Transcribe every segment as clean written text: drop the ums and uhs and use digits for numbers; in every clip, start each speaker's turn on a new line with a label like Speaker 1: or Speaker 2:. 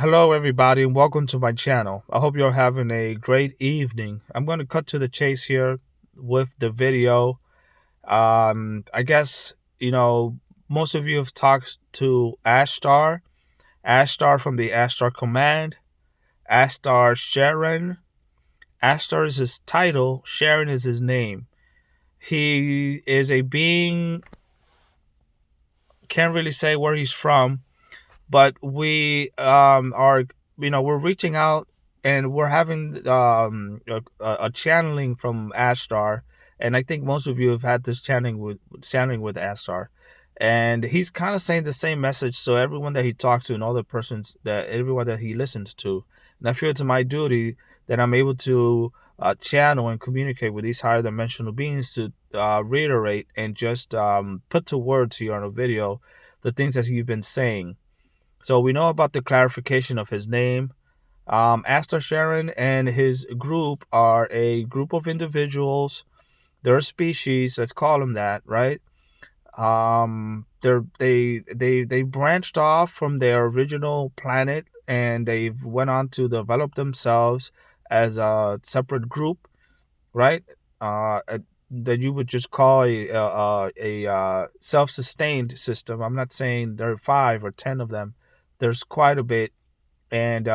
Speaker 1: Hello, everybody, and welcome to my channel. I hope you're having a great evening. I'm going to cut to the chase here with the video. I guess, most of you have talked to Ashtar from the Ashtar Command, Ashtar Sheran. Ashtar is his title, Sharon is his name. He is a being, can't really say where he's from, but we are we're reaching out and we're having a channeling from Ashtar, and I think most of you have had this channeling with Ashtar, and he's kind of saying the same message. So everyone that he talks to and all the persons that everyone that he listens to, and I feel it's my duty that I'm able to channel and communicate with these higher dimensional beings to reiterate and just put to words here on a video the things that he's been saying. So we know about the clarification of his name. Ashtar Sheran and his group are a group of individuals. They're a species. Let's call them that, right? They branched off from their original planet and they've went on to develop themselves as a separate group, right? Uh, a- that you would just call a self-sustained system. I'm not saying there are 5 or 10 of them. There's quite a bit, and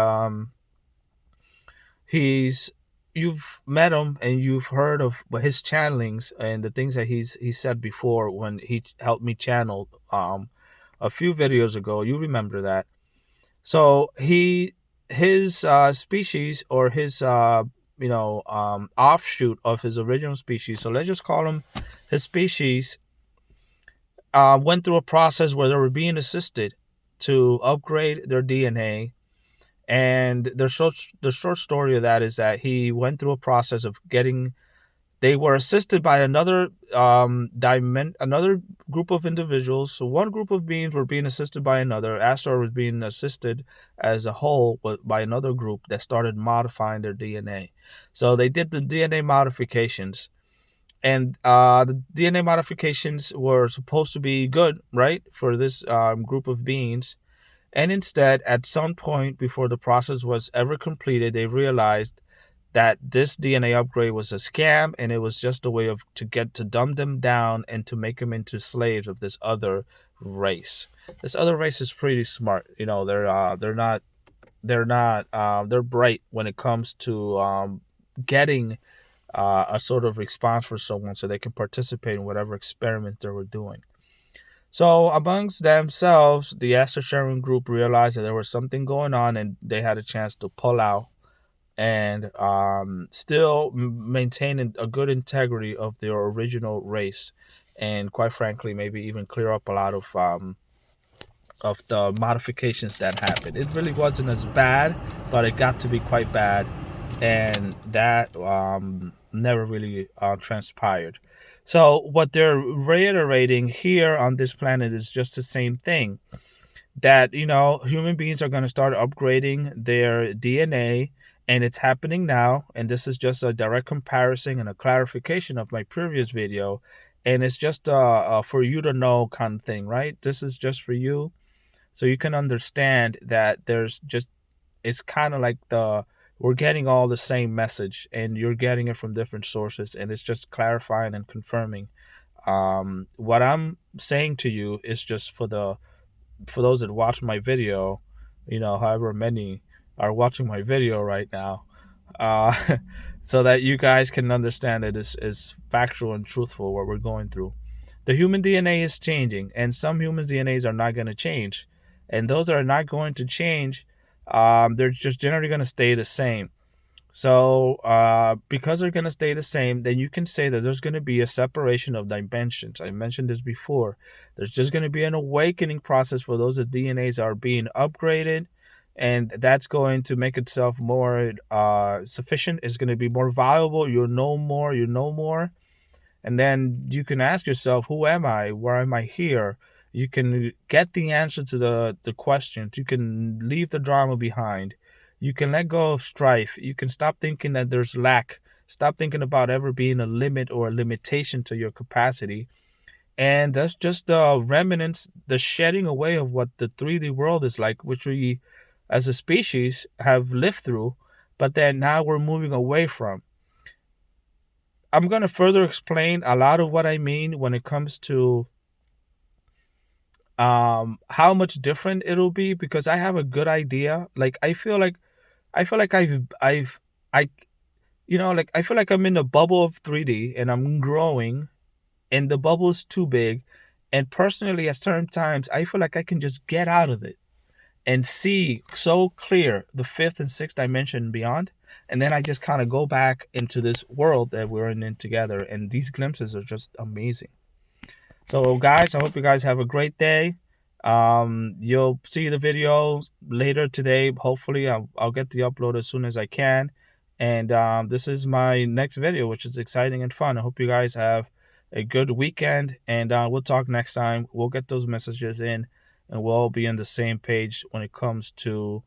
Speaker 1: he's you've met him and you've heard of his channelings and the things that he said before when he helped me channel a few videos ago. You remember that. So his species, or his offshoot of his original species, so let's just call him his species, went through a process where they were being assisted to upgrade their DNA. And the short story of that is that he went through a process of getting. They were assisted by another group of individuals. So one group of beings were being assisted by another. Astor was being assisted as a whole by another group that started modifying their DNA. So they did the DNA modifications, and the DNA modifications were supposed to be good, right, for this group of beings. And instead, at some point before the process was ever completed, they realized that this DNA upgrade was a scam, and it was just a way of to dumb them down and to make them into slaves of this other race. This other race is pretty smart. They're bright when it comes to getting a sort of response for someone so they can participate in whatever experiment they were doing. So amongst themselves, the Ashtar Sharing group realized that there was something going on, and they had a chance to pull out and still maintain a good integrity of their original race, and quite frankly, maybe even clear up a lot of the modifications that happened. It really wasn't as bad, but it got to be quite bad, and that never really transpired. So what they're reiterating here on this planet is just the same thing, that human beings are going to start upgrading their DNA, and it's happening now. And this is just a direct comparison and a clarification of my previous video, and it's just for you to know kind of thing, right? This is just for you, so you can understand that there's just, it's kind of like we're getting all the same message and you're getting it from different sources, and it's just clarifying and confirming. What I'm saying to you is just for those that watch my video, however many are watching my video right now, uh, so that you guys can understand that this is factual and truthful what we're going through. The human DNA is changing, and some humans' DNAs are not going to change, and those that are not going to change, they're just generally going to stay the same. So, because they're going to stay the same, then you can say that there's going to be a separation of dimensions. I mentioned this before. There's just going to be an awakening process for those that DNAs are being upgraded, and that's going to make itself more sufficient. It's going to be more valuable. You'll know more. You know more. And then you can ask yourself, who am I? Why am I here? You can get the answer to the questions. You can leave the drama behind. You can let go of strife. You can stop thinking that there's lack. Stop thinking about ever being a limit or a limitation to your capacity. And that's just the remnants, the shedding away of what the 3D world is like, which we as a species have lived through, but then now we're moving away from. I'm going to further explain a lot of what I mean when it comes to how much different it'll be, because I have a good idea. Like I feel like I like I feel like I'm in a bubble of 3D and I'm growing, and the bubble is too big. And personally, at certain times, I feel like I can just get out of it and see so clear the fifth and sixth dimension and beyond. And then I just kind of go back into this world that we're in together. And these glimpses are just amazing. So, guys, I hope you guys have a great day. You'll see the video later today. Hopefully, I'll get the upload as soon as I can. And this is my next video, which is exciting and fun. I hope you guys have a good weekend. And we'll talk next time. We'll get those messages in, and we'll all be on the same page when it comes to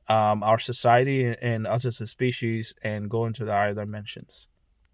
Speaker 1: our society and us as a species and go into the higher dimensions.